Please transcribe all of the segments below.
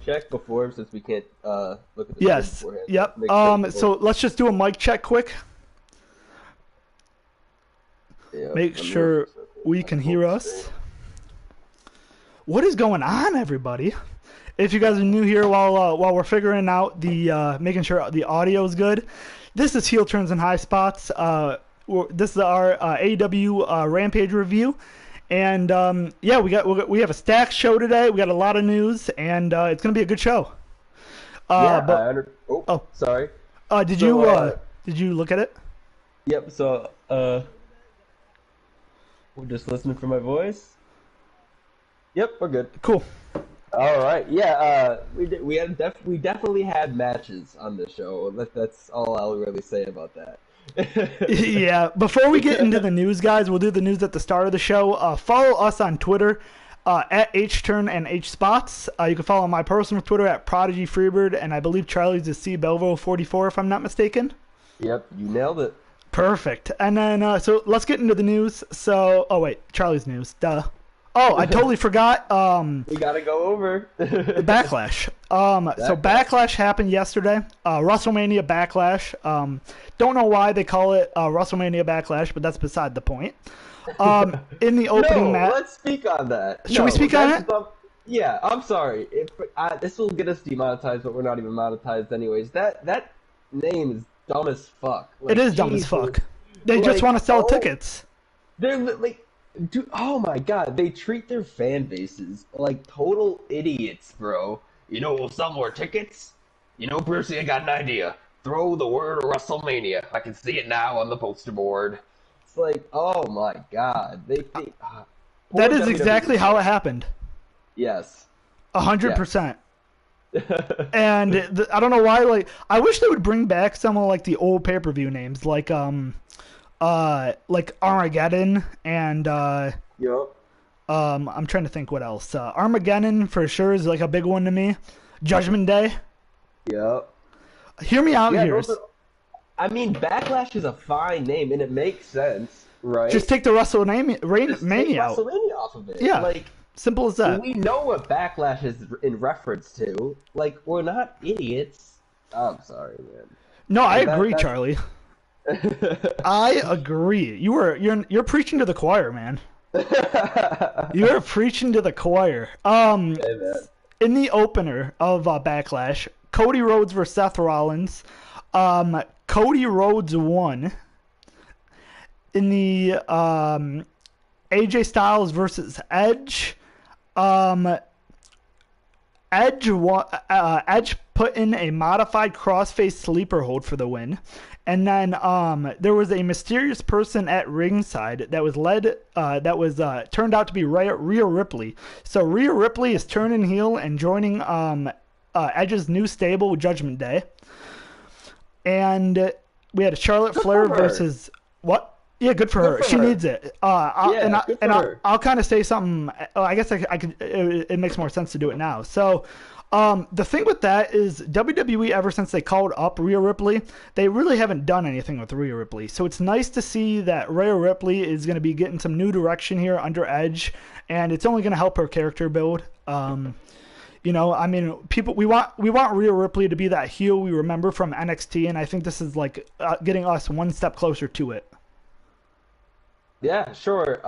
check before since we can't look at the Yes. beforehand? Yep. So let's just do a mic check quick. Yeah, Make sure we can hear us. What is going on, everybody? If you guys are new here while we're figuring out the making sure the audio is good, this is Heel Turns and High Spots. This is our AEW Rampage review, and yeah, we have a stacked show today. We got a lot of news, and it's gonna be a good show. Sorry. Did you look at it? Yep. So we're just listening for my voice. Yep, we're good. Cool. All right. Yeah. We definitely had matches on the show. That's all I'll really say about that. Yeah. Before we get into the news, guys, we'll do the news at the start of the show. Follow us on Twitter at HTurn and HSpots. You can follow my personal Twitter at Prodigy Freebird, and I believe Charlie's is CBelvo44 if I'm not mistaken. Yep, you nailed it. Perfect. And then so let's get into the news. So, oh wait, Charlie's news. Duh. Oh, I totally forgot. We gotta go over the Backlash. So Backlash happened yesterday. Wrestlemania Backlash. Don't know why they call it Wrestlemania Backlash, but that's beside the point. In the opening match, let's speak on that. Should we speak on it? Yeah, I'm sorry. This will get us demonetized, but we're not even monetized anyways. That name is dumb as fuck. Like, it is dumb as fuck. They just want to sell tickets. They're like. Dude, oh my god, they treat their fan bases like total idiots, bro. You know, we'll sell more tickets? You know, Brucey, I got an idea. Throw the word WrestleMania. I can see it now on the poster board. It's like, oh my god. That is exactly how it happened. Yes. 100%. And I don't know why, like, I wish they would bring back some of, like, the old pay-per-view names, like Armageddon and Yep. I'm trying to think what else. Armageddon for sure is like a big one to me. Judgment Day. Yep. Hear me out here. I mean, Backlash is a fine name and it makes sense, right? Just take the WrestleMania out. WrestleMania off of it. Yeah. Like, simple as that. We know what Backlash is in reference to. Like, we're not idiots. I'm sorry, man. No, I agree, Charlie. I agree. You're preaching to the choir, man. You're preaching to the choir. In the opener of Backlash, Cody Rhodes versus Seth Rollins. Cody Rhodes won. In the AJ Styles versus Edge. Edge put in a modified crossface sleeper hold for the win. And then there was a mysterious person at ringside that was turned out to be Rhea Ripley. So Rhea Ripley is turning heel and joining Edge's new stable, Judgment Day. And we had Charlotte Flair versus what? Yeah, good for her. She needs it. I'll kind of say something. I guess I could. It makes more sense to do it now. So. The thing with that is WWE, ever since they called up Rhea Ripley, they really haven't done anything with Rhea Ripley. So it's nice to see that Rhea Ripley is going to be getting some new direction here under Edge, and it's only going to help her character build. You know, I mean, we want Rhea Ripley to be that heel we remember from NXT, and I think this is like getting us one step closer to it. Yeah, sure.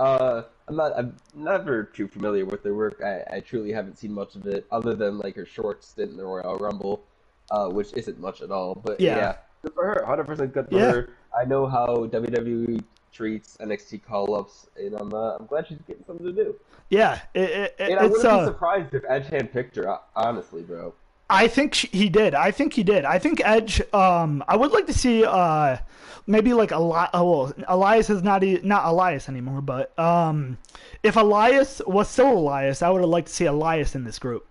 I'm never too familiar with their work. I truly haven't seen much of it, other than like her short stint in the Royal Rumble, which isn't much at all. But yeah good for her. 100% good for her. I know how WWE treats NXT call-ups, and I'm glad she's getting something to do. Yeah, I wouldn't be surprised if Edge had picked her, honestly, bro. I think he did. I think Edge. I would like to see maybe like Elias is not Elias anymore, but if Elias was still Elias, I would have liked to see Elias in this group.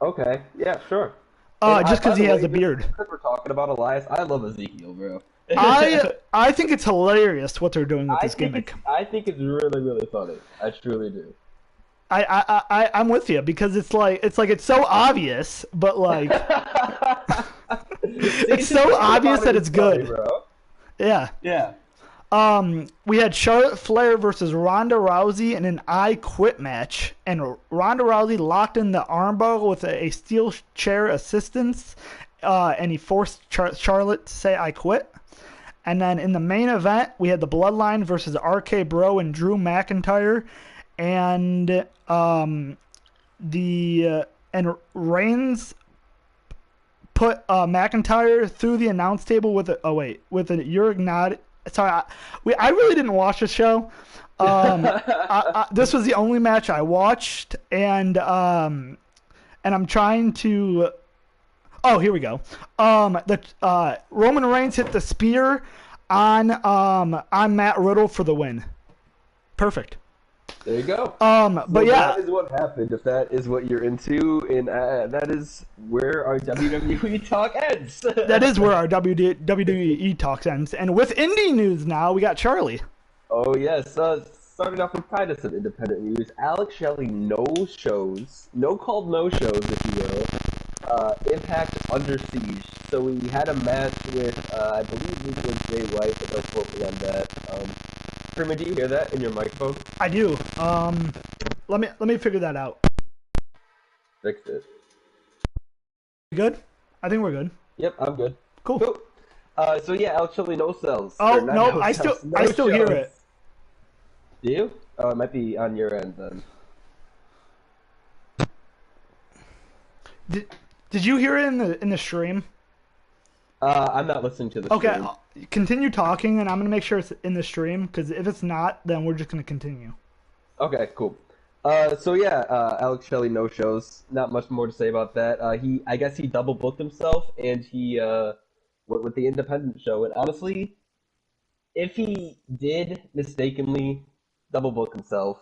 Okay, yeah, sure. Just because he has a beard. Because we're talking about Elias, I love Ezekiel, bro. I think it's hilarious what they're doing with this gimmick. I think it's really, really funny. I truly do. I'm with you because it's so obvious, but like it's so obvious that it's good. Bro. Yeah. Yeah. We had Charlotte Flair versus Ronda Rousey in an I Quit match, and Ronda Rousey locked in the armbar with a steel chair assistance, and he forced Charlotte to say I quit. And then in the main event, we had the Bloodline versus RK Bro and Drew McIntyre, and Reigns put McIntyre through the announce table with a Urinati. Sorry, I really didn't watch the show. This was the only match I watched, and I'm trying to. Oh, here we go. Roman Reigns hit the spear on Matt Riddle for the win. Perfect. There you go. But yeah, that is what happened. If that is what you're into, and that is where our WWE talk ends. That is where our WWE talk ends. And with indie news now, we got Charlie. Oh yes. Starting off with kind of some independent news. Alex Shelley no shows, if you will. Impact Under Siege. So we had a match with, I believe it was Jay White, but don't quote me on that. Freeman, do you hear that in your microphone? I do. Let me figure that out. Fixed it. Good? I think we're good. Yep, I'm good. Cool. So yeah, Alex Shelley no sells. Oh no, I still hear it. Do you? Oh, it might be on your end then. Did you hear it in the stream? I'm not listening to the stream. Okay, continue talking, and I'm gonna make sure it's in the stream. Because if it's not, then we're just gonna continue. Okay, cool. So yeah, Alex Shelley no shows. Not much more to say about that. I guess he double booked himself, and he went with the independent show. And honestly, if he did mistakenly double book himself,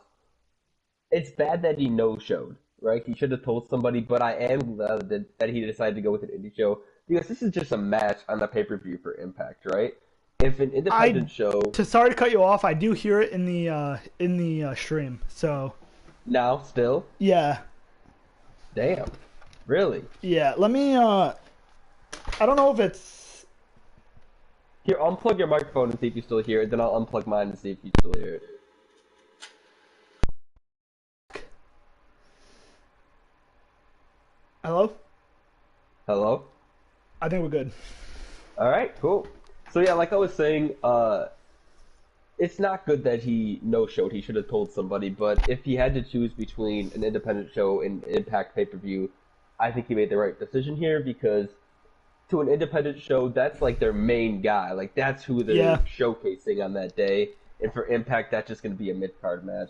it's bad that he no showed. Right? He should have told somebody, but I am glad that he decided to go with an indie show, because this is just a match on the pay-per-view for Impact, right? If an independent show... Sorry to cut you off, I do hear it in the stream, so... Now, still? Yeah. Damn. Really? Yeah, let me, I don't know if it's... Here, unplug your microphone and see if you still hear it, then I'll unplug mine and see if you still hear it. Hello? Hello? I think we're good. Alright, cool. So yeah, like I was saying, it's not good that he no-showed. He should have told somebody, but if he had to choose between an independent show and Impact pay-per-view, I think he made the right decision here, because to an independent show, that's like their main guy. Like, that's who they're showcasing on that day. And for Impact, that's just going to be a mid-card match.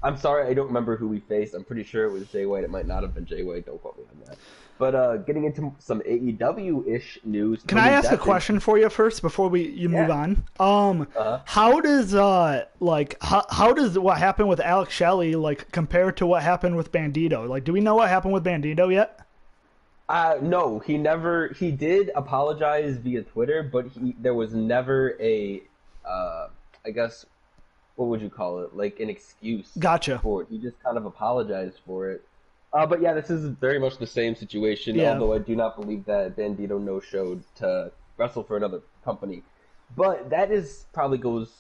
I'm sorry, I don't remember who we faced. I'm pretty sure it was Jay White. It might not have been Jay White. Don't quote me on that. But getting into some AEW-ish news. Can I ask a question for you first before you move on? How does how does what happened with Alex Shelley compare to what happened with Bandito? Like, do we know what happened with Bandito yet? No, he never. He did apologize via Twitter, but there was never a, I guess, what would you call it? Like an excuse. Gotcha. For it. He just kind of apologized for it. But yeah, this is very much the same situation. Yeah. Although I do not believe that Bandito no-showed to wrestle for another company. But that probably goes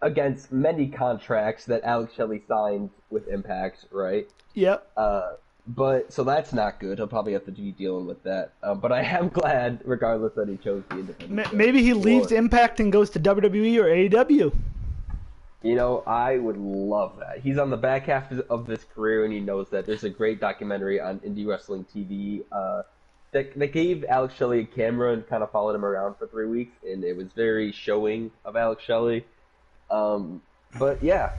against many contracts that Alex Shelley signed with Impact, right? Yep. But so that's not good. He'll probably have to be dealing with that. But I am glad, regardless, that he chose the independent. Maybe he leaves Impact and goes to WWE or AEW. You know, I would love that. He's on the back half of his career, and he knows that. There's a great documentary on Indie Wrestling TV that gave Alex Shelley a camera and kind of followed him around for 3 weeks, and it was very showing of Alex Shelley. But yeah.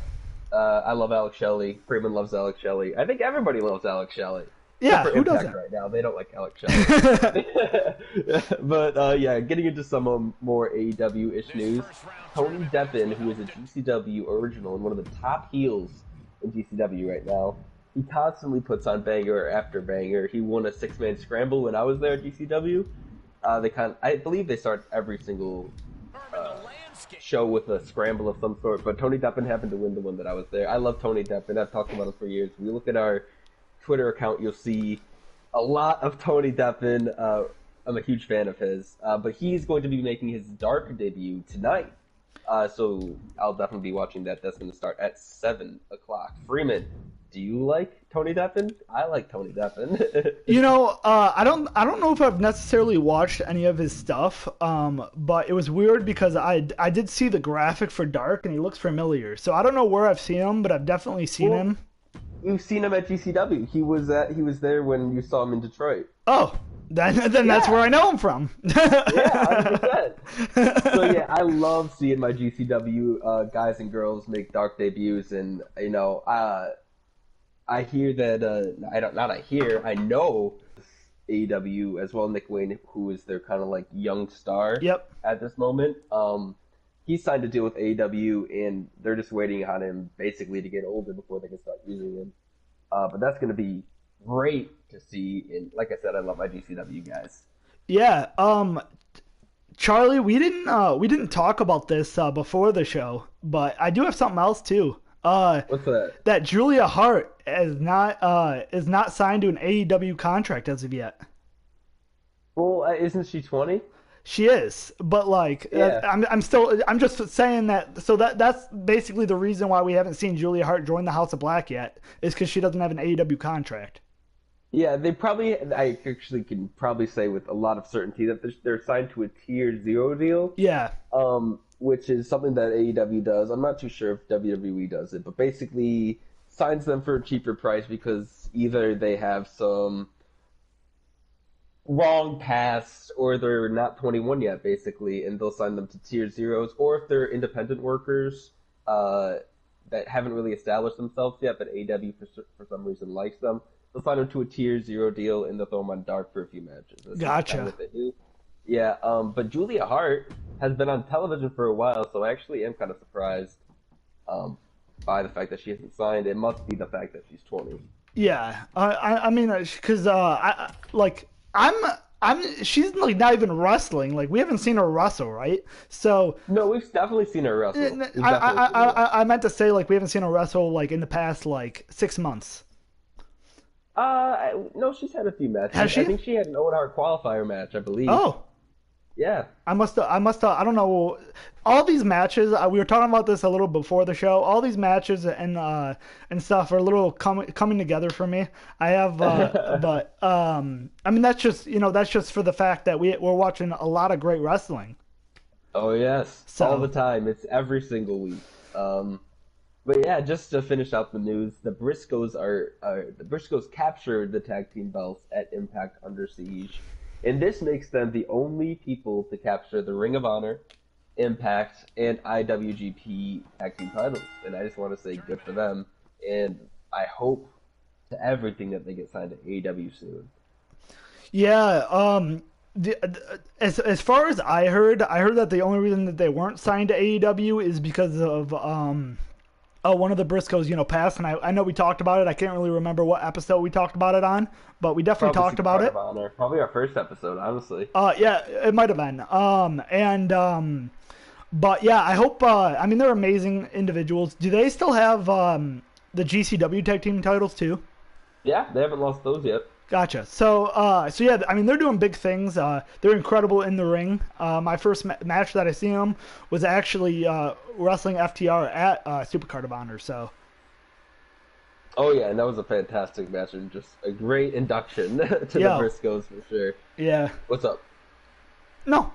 I love Alex Shelley. Freeman loves Alex Shelley. I think everybody loves Alex Shelley. Yeah, who doesn't? Right now, they don't like Alex Shelley. But yeah, getting into some more AEW-ish news. Tony Deppen, who is a GCW original and one of the top heels in GCW right now, he constantly puts on banger after banger. He won a 6-man scramble when I was there at GCW. I believe they start every single show with a scramble of some sort, but Tony Deppen happened to win the one that I was there. I love Tony Deppen. I've talked about him for years. If you look at our Twitter account, you'll see a lot of Tony Deppen. I'm a huge fan of his. But he's going to be making his Dark debut tonight. So I'll definitely be watching that. That's going to start at 7 o'clock. Freeman, do you like Tony Deppen? I like Tony Deppen. I don't know if I've necessarily watched any of his stuff, but it was weird because I did see the graphic for Dark and he looks familiar. So I don't know where I've seen him, but I've definitely seen him. You've seen him at GCW. He was there when you saw him in Detroit. Oh, then that's where I know him from. Yeah, 100%. So yeah, I love seeing my GCW guys and girls make Dark debuts, and I hear that I know AEW as well. Nick Wayne, who is their kind of like young star at this moment. He signed a deal with AEW, and they're just waiting on him basically to get older before they can start using him. But that's going to be great to see. And like I said, I love my GCW guys. Yeah. Charlie, we didn't talk about this before the show, but I do have something else too. What's that? That Julia Hart is not signed to an AEW contract as of yet. Well, isn't she 20? She is, but I'm just saying that. So that's basically the reason why we haven't seen Julia Hart join the House of Black yet, is because she doesn't have an AEW contract. Yeah, I actually can probably say with a lot of certainty that they're signed to a Tier 0 deal. Yeah. Which is something that AEW does. I'm not too sure if WWE does it, but basically signs them for a cheaper price because either they have some wrong past or they're not 21 yet, basically, and they'll sign them to Tier 0s, or if they're independent workers that haven't really established themselves yet, but AEW for some reason likes them, they'll sign them to a Tier 0 deal, and they'll throw them on Dark for a few matches. That's gotcha. Kind of what they do. Yeah, but Julia Hart has been on television for a while, so I actually am kind of surprised by the fact that she hasn't signed. It must be the fact that she's 20. Yeah, I mean, because she's like not even wrestling. Like we haven't seen her wrestle, right? So no, we've definitely seen her wrestle. I meant to say like we haven't seen her wrestle like in the past like 6 months. No, she's had a few matches. Has she? I think she had an Owen Hart qualifier match, I believe. Oh. Yeah. I must have, I don't know. All these matches, we were talking about this a little before the show. All these matches and stuff are a little coming together for me. I have, but, I mean, that's just for the fact that we're watching a lot of great wrestling. Oh, yes. All the time. It's every single week. But yeah, just to finish out the news, the Briscoes captured the tag team belts at Impact Under Siege. And this makes them the only people to capture the Ring of Honor, Impact, and IWGP Tag Team titles. And I just want to say good for them. And I hope to everything that they get signed to AEW soon. Yeah, as far as I heard that the only reason that they weren't signed to AEW is because of one of the Briscoes, passed, and I know we talked about it. I can't really remember what episode we talked about it on, but we definitely talked about it. Probably our first episode, honestly. Yeah, it might have been. But yeah, I hope. I mean, they're amazing individuals. Do they still have the GCW Tag Team titles too? Yeah, they haven't lost those yet. Gotcha. So yeah, I mean, they're doing big things. They're incredible in the ring. My first match that I seen them was actually wrestling FTR at Supercard of Honor. So. Oh yeah, and that was a fantastic match and just a great induction to the Briscoes for sure. Yeah. What's up? No,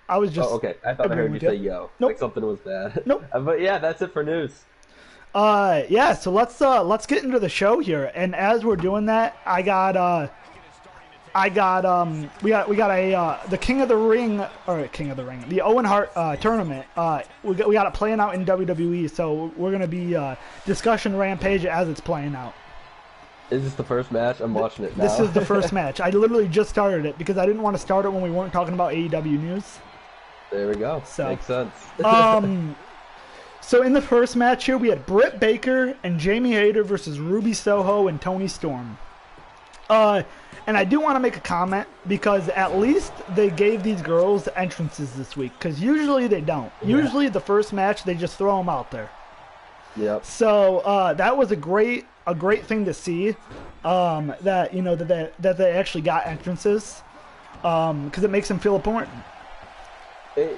I was just. Oh, okay. I thought I heard you say yo. Nope. Like something was bad. Nope. But yeah, that's it for news. Yeah, so let's get into the show here. And as we're doing that, we got the King of the Ring, the Owen Hart tournament. We got it playing out in WWE, so we're gonna be discussion Rampage as it's playing out. Is this the first match? I'm watching it now. This is the first match. I literally just started it because I didn't want to start it when we weren't talking about AEW news. There we go. So, makes sense. So in the first match here, we had Britt Baker and Jamie Hayter versus Ruby Soho and Toni Storm. And I do want to make a comment because at least they gave these girls entrances this week because usually they don't. Yeah. Usually the first match they just throw them out there. Yep. So that was a great thing to see. That they actually got entrances. because it makes them feel important.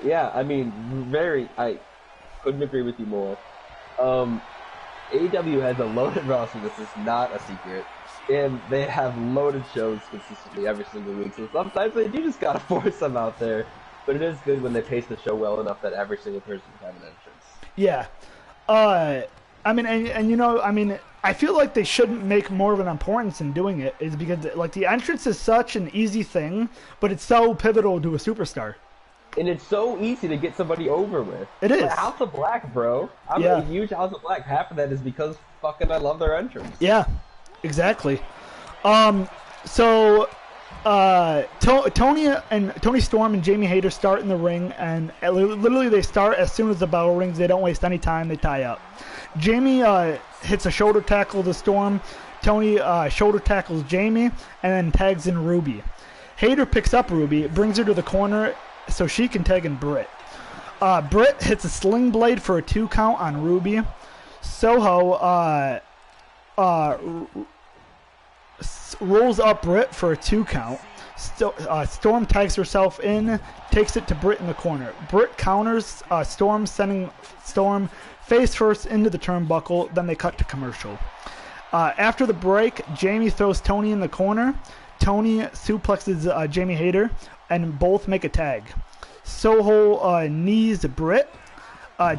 Yeah, I mean, I couldn't agree with you more. AEW has a loaded roster. This is not a secret. And they have loaded shows consistently every single week. So sometimes they do just gotta force them out there. But it is good when they pace the show well enough that every single person can have an entrance. Yeah. I mean, and you know, I mean, I feel like they shouldn't make more of an importance in doing it, is because, like, the entrance is such an easy thing, but it's so pivotal to a superstar. And it's so easy to get somebody over with. It is. Like House of Black, bro. I'm a huge House of Black. Half of that is because fucking I love their entrance. Yeah, exactly. So Tony Storm and Jamie Hayter start in the ring, and literally they start as soon as the bell rings. They don't waste any time. They tie up. Jamie hits a shoulder tackle to Storm. Tony shoulder tackles Jamie, and then tags in Ruby. Hayter picks up Ruby, brings her to the corner so she can tag in Brit. Brit hits a sling blade for a 2 count on Ruby. Soho rolls up Brit for a 2 count. Storm tags herself in, takes it to Brit in the corner. Brit counters Storm, sending Storm face first into the turnbuckle. Then they cut to commercial. After the break, Jamie throws Tony in the corner. Tony suplexes Jamie Hayter, and both make a tag. Soho knees Brit.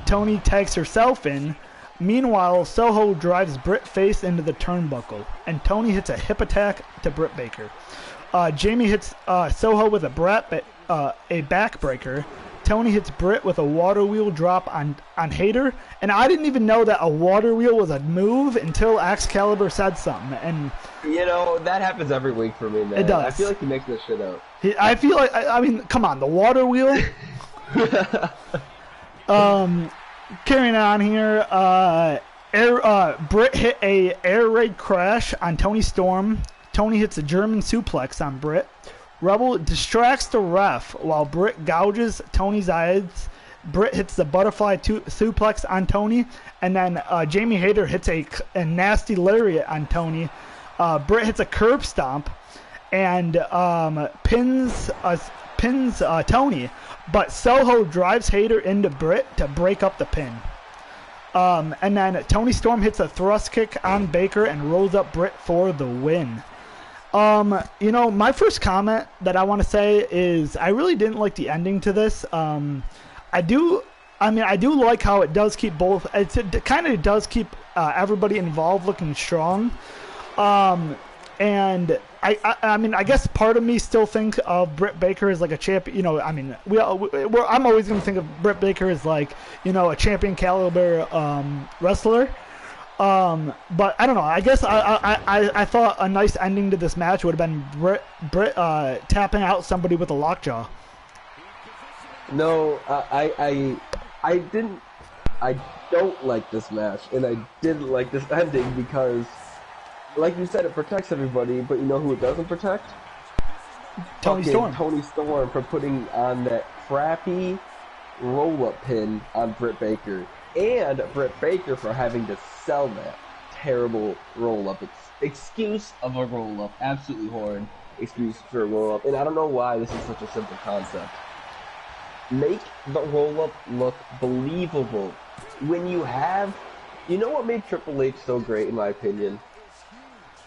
Tony tags herself in. Meanwhile, Soho drives Brit face into the turnbuckle, and Tony hits a hip attack to Britt Baker. Jamie hits Soho with a backbreaker. Tony hits Brit with a water wheel drop on Hayter, and I didn't even know that a water wheel was a move until Excalibur said something. And you know, that happens every week for me, man. It does. I feel like he makes this shit up. I feel like, I mean, come on, the water wheel. Carrying on here, Brit hit a air raid crash on Tony Storm. Tony hits a German suplex on Brit. Rebel distracts the ref while Brit gouges Tony's eyes. Brit hits the butterfly suplex on Tony, and then Jamie Hayter hits a nasty lariat on Tony. Brit hits a curb stomp and pins Tony, but Soho drives Hayter into Brit to break up the pin. And then Tony Storm hits a thrust kick on Baker and rolls up Brit for the win. You know, my first comment that I want to say is I really didn't like the ending to this. I do like how it does keep both. It kind of does keep everybody involved looking strong. And I mean, I guess part of me still thinks of Britt Baker as like a champion. You know, I mean, I'm always going to think of Britt Baker as like, you know, a champion caliber wrestler. But I don't know. I guess I thought a nice ending to this match would have been Britt tapping out somebody with a lockjaw. No, I didn't. I don't like this match, and I didn't like this ending because, like you said, it protects everybody, but you know who it doesn't protect? Tony Storm. Tony Storm for putting on that crappy roll-up pin on Britt Baker, and Britt Baker for having to sell that terrible roll-up excuse of a roll-up. Absolutely horrid excuse for a roll-up, and I don't know why this is such a simple concept. Make the roll-up look believable. When you have... You know what made Triple H so great, in my opinion?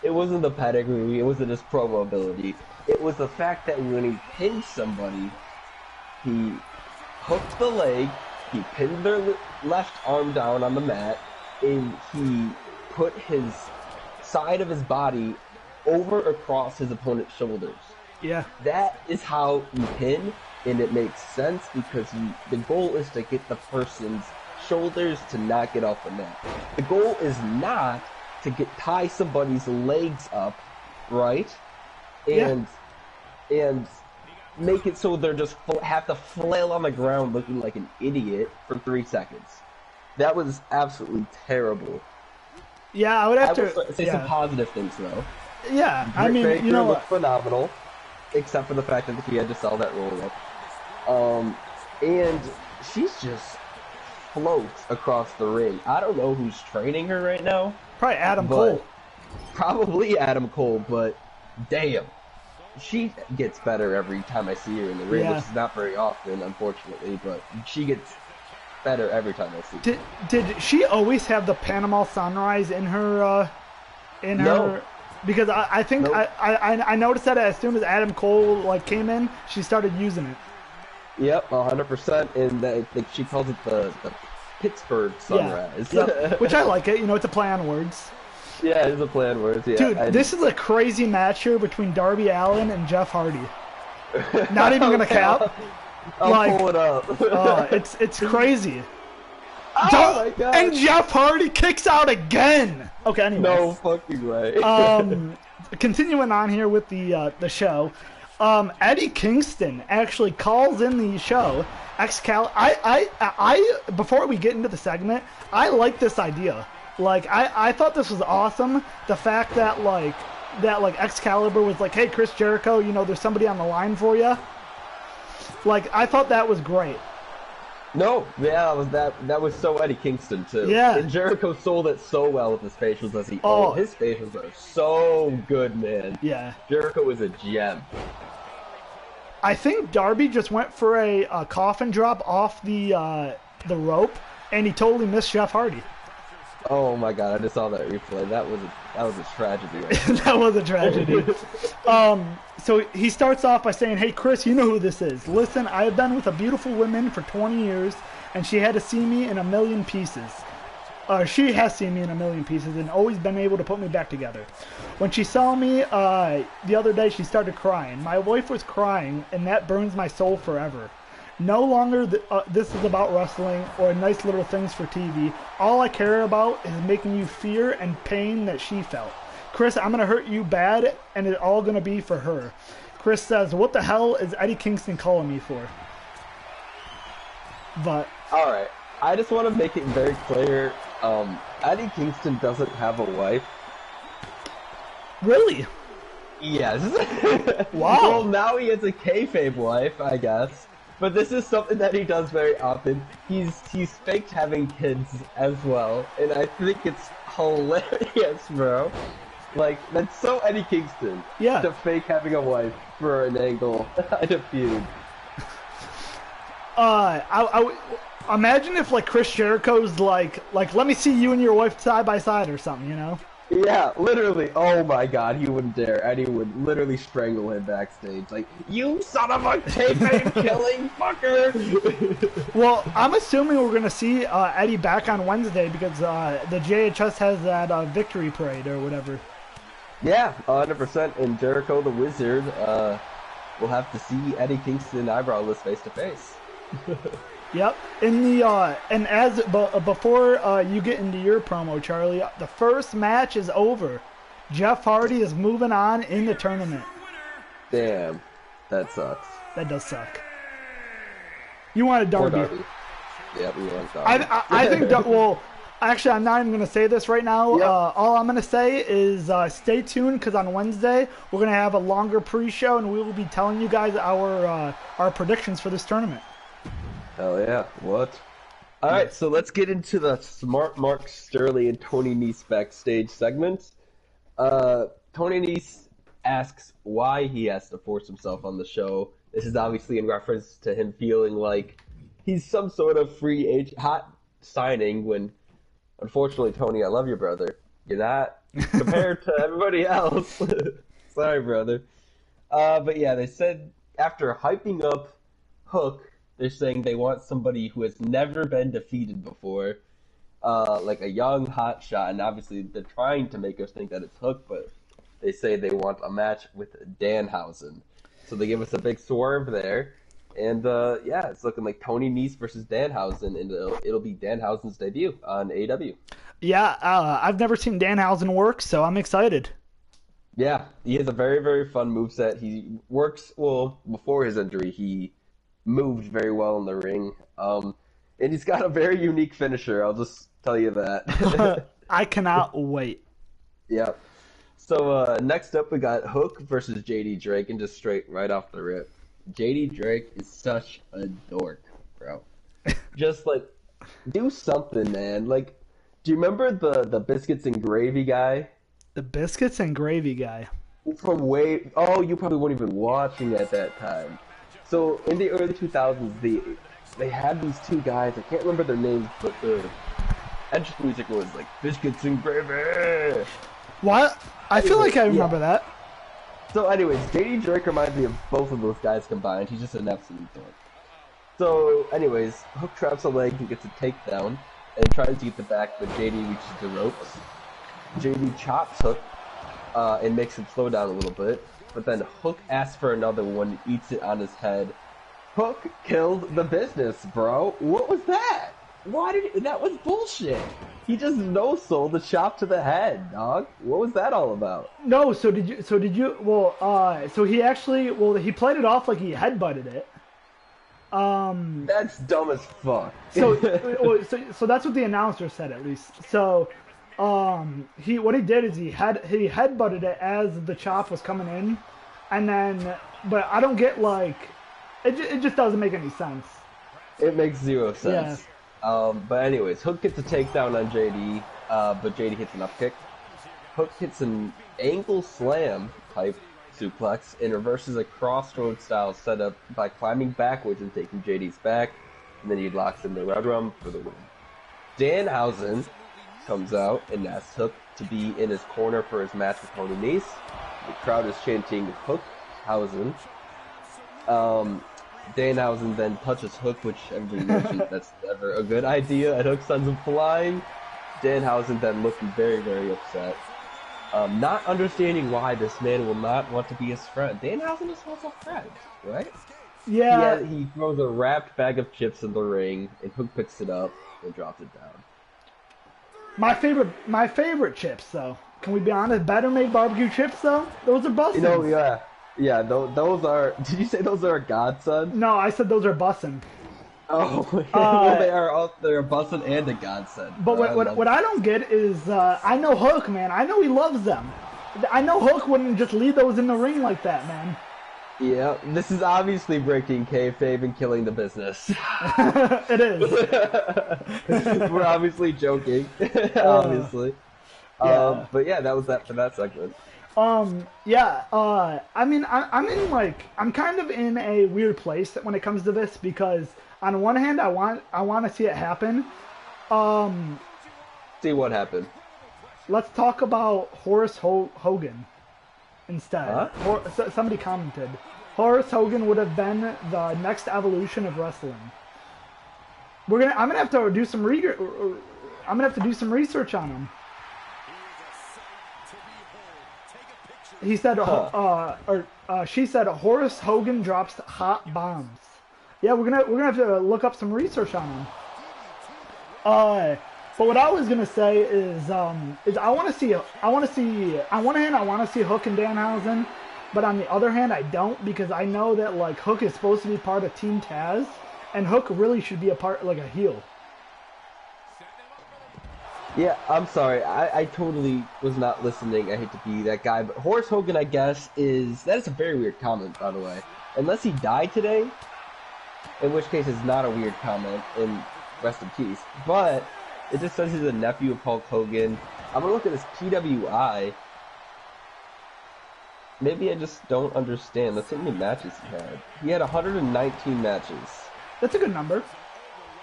It wasn't the pedigree, it wasn't his promo ability. It was the fact that when he pinned somebody, he hooked the leg, he pinned their left arm down on the mat, and he put his side of his body over across his opponent's shoulders. Yeah. That is how you pin, and it makes sense because the goal is to get the person's shoulders to not get off the mat. The goal is not to tie somebody's legs up, right? And make it so they're just have to flail on the ground looking like an idiot for 3 seconds. That was absolutely terrible. Yeah, I would have to say some positive things though. Yeah, Britt I mean, Baker you know, looked phenomenal, except for the fact that he had to sell that roll up. And she's just floats across the ring. I don't know who's training her right now. Probably Adam Cole. Probably Adam Cole, but damn. she gets better every time I see her in the ring, which is not very often, unfortunately, but she gets better every time I see her. Did she always have the Panama Sunrise in her? Her? Because I think I noticed that as soon as Adam Cole came in, she started using it. Yep, 100%, and she calls it the Pittsburgh Sunrise. Yeah. Which I like it. It's a play on words. Yeah, it's a play on words. Yeah. Dude, this is a crazy match here between Darby Allin and Jeff Hardy. Not even gonna cap. I'll pull it up. It's crazy. Oh my god! And Jeff Hardy kicks out again. Okay, anyway. No fucking way. Continuing on here with the show, Eddie Kingston actually calls in the show. I before we get into the segment, I like this idea. I thought this was awesome. The fact that Excalibur was like, "Hey, Chris Jericho, there's somebody on the line for you." I thought that was great. No, yeah, that was so Eddie Kingston too. Yeah. And Jericho sold it so well with his facials as his facials are so good, man. Yeah. Jericho is a gem. I think Darby just went for a coffin drop off the rope, and he totally missed Jeff Hardy. Oh my god, I just saw that replay. That was a tragedy. Right? That was a tragedy. So he starts off by saying, "Hey Chris, you know who this is. Listen, I have been with a beautiful woman for 20 years, and she had to see me in a million pieces. She has seen me in a million pieces and always been able to put me back together. When she saw me the other day, she started crying. My wife was crying, and that burns my soul forever. No longer this is about wrestling or nice little things for TV. All I care about is making you fear and pain that she felt. Chris, I'm going to hurt you bad, and it's all going to be for her." Chris says, "What the hell is Eddie Kingston calling me for?" But alright, I just want to make it very clear, Eddie Kingston doesn't have a wife. Really? Yes. Wow. Well, now he has a kayfabe wife, I guess. But this is something that he does very often. He's faked having kids as well, and I think it's hilarious, bro. That's so Eddie Kingston. Yeah. To fake having a wife for an angle and a feud. I imagine if Chris Jericho's like, "Let me see you and your wife side by side" or something, Yeah, literally. Oh my god, he wouldn't dare. Eddie would literally strangle him backstage. "You son of a kayfabe killing fucker!" Well, I'm assuming we're going to see Eddie back on Wednesday because the JHS has that victory parade or whatever. Yeah, 100%. And Jericho the Wizard will have to see Eddie Kingston eyebrowless face to face. Yep. Before you get into your promo, Charlie, the first match is over. Jeff Hardy is moving on in the tournament. Damn, that sucks. That does suck. You wanted Darby. Yeah, we want Darby. I think actually, I'm not even going to say this right now. Yep. All I'm going to say is stay tuned because on Wednesday we're going to have a longer pre-show and we will be telling you guys our predictions for this tournament. Hell yeah! What? All right, so let's get into the Smart Mark Sterling and Tony Nese backstage segment. Tony Nese asks why he has to force himself on the show. This is obviously in reference to him feeling like he's some sort of free agent, hot signing when, unfortunately, Tony, I love you, brother. You're not compared to everybody else. Sorry, brother. But yeah, they said after hyping up Hook, they're saying they want somebody who has never been defeated before, like a young hot shot, and obviously they're trying to make us think that it's Hook, but they say they want a match with Danhausen. So they give us a big swerve there, and yeah, it's looking like Tony Nese versus Danhausen, and it'll be Danhausen's debut on AEW. Yeah, I've never seen Danhausen work, so I'm excited. Yeah, he has a very, very fun moveset. He works, well, before his injury, he moved very well in the ring. And he's got a very unique finisher, I'll just tell you that. I cannot wait. Yeah. So next up we got Hook versus JD Drake, and just straight right off the rip. JD Drake is such a dork, bro. Just do something, man. Do you remember the biscuits and gravy guy? The biscuits and gravy guy. from way. Oh, you probably weren't even watching at that time. So in the early 2000s, they had these two guys. I can't remember their names, but the entrance music was like "Biscuits and Gravy." What? I feel like I remember that. So, anyways, JD Drake reminds me of both of those guys combined. He's just an absolute dork. So, anyways, Hook traps a leg and gets a takedown and tries to get the back, but JD reaches the ropes. JD chops Hook and makes him slow down a little bit, but then Hook asks for another one and eats it on his head. Hook killed the business, bro. What was that? That was bullshit. He just no-sold the chop to the head, dog. What was that all about? No, so did you, so he actually, he played it off like he headbutted it. That's dumb as fuck. So that's what the announcer said, at least. So, what he did is he headbutted it as the chop was coming in, and then, but I don't get, like, it just doesn't make any sense. It makes zero sense. Yeah. But anyways, Hook gets a takedown on JD, but JD hits an up kick. Hook hits an ankle slam type suplex and reverses a crossroad style setup by climbing backwards and taking JD's back, and then he locks in the Red Rum for the win. Danhausen comes out and asks Hook to be in his corner for his match with Tony Nese. The crowd is chanting Hookhausen. Danhausen then touches Hook, which everybody mentioned that's never a good idea, and Hook sends him flying. Danhausen then looking very, very upset. Not understanding why this man will not want to be his friend. Danhausen just wants a friend, right? Yeah. He throws a wrapped bag of chips in the ring, and Hook picks it up and drops it down. My favorite chips, though. Can we be honest? Better made barbecue chips, though? Those are bussin'. Yeah, those are... Did you say those are a godsend? No, I said those are bussin'. Oh, well, they're a bussin' and a godsend. But what I don't get is, I know Hook, man. I know he loves them. I know Hook wouldn't just leave those in the ring like that, man. Yeah, this is obviously breaking kayfabe and killing the business. It is. We're obviously joking, obviously. Yeah. But yeah, that was that for that segment. I mean, I'm kind of in a weird place when it comes to this because on one hand, I want to see it happen. See what happened. Let's talk about Horace Hogan instead. Huh? Somebody commented, Horace Hogan would have been the next evolution of wrestling. I'm gonna have to do some research on him. He said, she said, Horace Hogan drops hot bombs. Yeah, we're gonna have to look up some research on him. But what I was gonna say is I want to see. On one hand, I want to see Hook and Danhausen, but on the other hand, I don't, because I know that like Hook is supposed to be part of Team Taz, and Hook really should be a part, like a heel. Yeah, I'm sorry. I totally was not listening. I hate to be that guy, but Horace Hogan, I guess, that is a very weird comment, by the way. Unless he died today, in which case it's not a weird comment, and rest in peace. But it just says he's a nephew of Hulk Hogan. I'm gonna look at his PWI. Maybe I just don't understand. Let's see how many matches he had. He had 119 matches. That's a good number.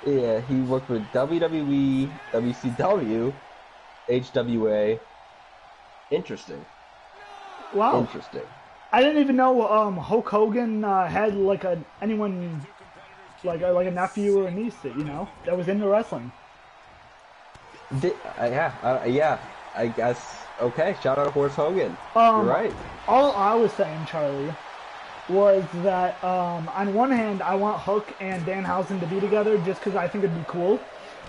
Yeah, he worked with WWE, WCW, HWA. Interesting. Wow. Interesting. I didn't even know Hulk Hogan had like anyone like a nephew or a niece that was into wrestling. Yeah. I guess. Okay, shout out to Horace Hogan. You're right. All I was saying, Charlie, was that on one hand I want Hook and Danhausen to be together just because I think it'd be cool,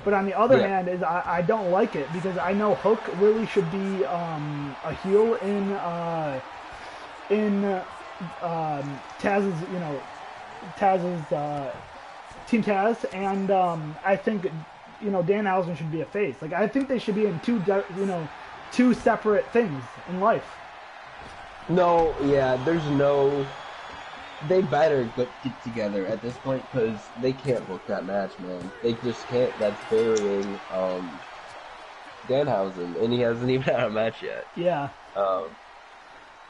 but on the other hand is I don't like it because I know Hook really should be a heel in Taz's Team Taz, and I think Danhausen should be a face. Like I think they should be in two separate things in life. No, yeah, they better get together at this point because they can't book that match, man. They just can't. That's burying Danhausen, and he hasn't even had a match yet. Yeah.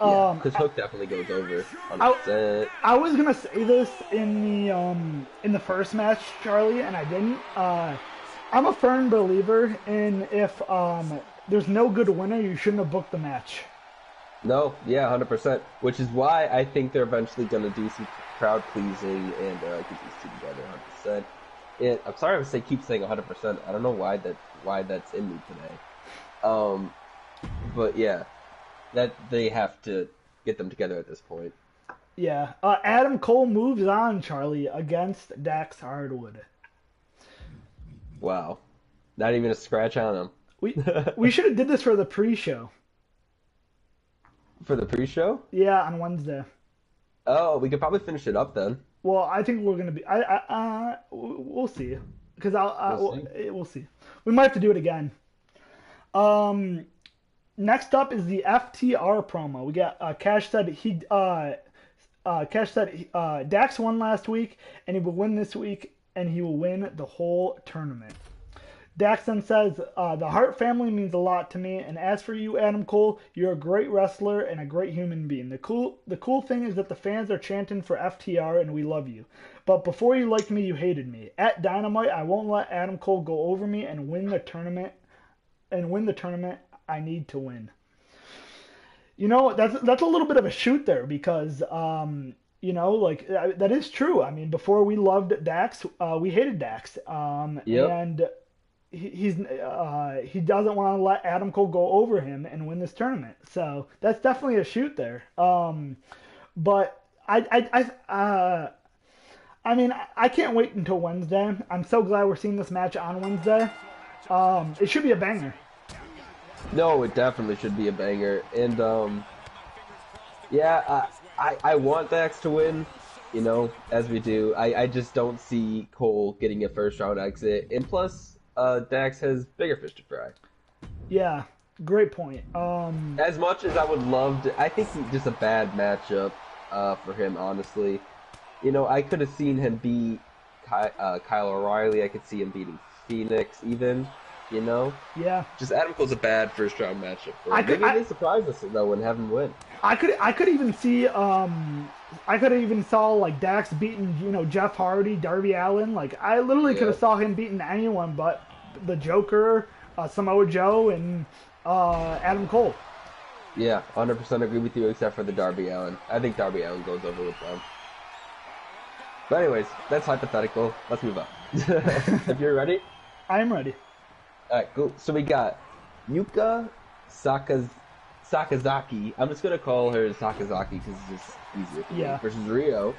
because Hook definitely goes over 100%. I was gonna say this in the first match, Charlie, and I didn't. I'm a firm believer in if there's no good winner, you shouldn't have booked the match. No, yeah, 100%. Which is why I think they're eventually gonna do some crowd pleasing and get these two together 100%. I'm sorry I keep saying 100%. I don't know why that's in me today. But yeah, that they have to get them together at this point. Yeah. Adam Cole moves on, Charlie, against Dax Hardwood. Wow. Not even a scratch on him. We should have did this for the pre-show. For the pre-show? Yeah, on Wednesday. Oh, we could probably finish it up then. Well, I think we're gonna be. We'll see. Because we'll see. We might have to do it again. Next up is the FTR promo. We got Cash said Dax won last week and he will win this week and he will win the whole tournament. Dax then says, the Hart family means a lot to me, and as for you, Adam Cole, you're a great wrestler and a great human being. The cool thing is that the fans are chanting for FTR and we love you. But before you liked me, you hated me. At Dynamite, I won't let Adam Cole go over me and win the tournament I need to win. You know, that's a little bit of a shoot there because you know, like that is true. I mean, before we loved Dax, we hated Dax. And he doesn't want to let Adam Cole go over him and win this tournament. So that's definitely a shoot there. But I mean, I can't wait until Wednesday. I'm so glad we're seeing this match on Wednesday. It should be a banger. No, it definitely should be a banger. And yeah, I want Dax to win, you know, as we do. I just don't see Cole getting a first round exit. And plus, Dax has bigger fish to fry. Yeah, great point. As much as I would love to, I think just a bad matchup for him, honestly. You know, I could have seen him beat Kyle O'Reilly. I could see him beating Phoenix even, you know? Yeah. Just Adam Cole's a bad first round matchup for him. Maybe they surprise us, though, and have him win. I could even see, I could have even saw, like, Dax beating, you know, Jeff Hardy, Darby Allin. Like, I literally could have saw him beating anyone but the Joker, Samoa Joe, and Adam Cole. Yeah, 100% agree with you, except for the Darby Allin. I think Darby Allin goes over with them. But anyways, that's hypothetical. Let's move on. If you're ready? I am ready. Alright, cool. So we got Yuka Sakazaki. I'm just going to call her Sakazaki because it's just easier for me. Versus Rio.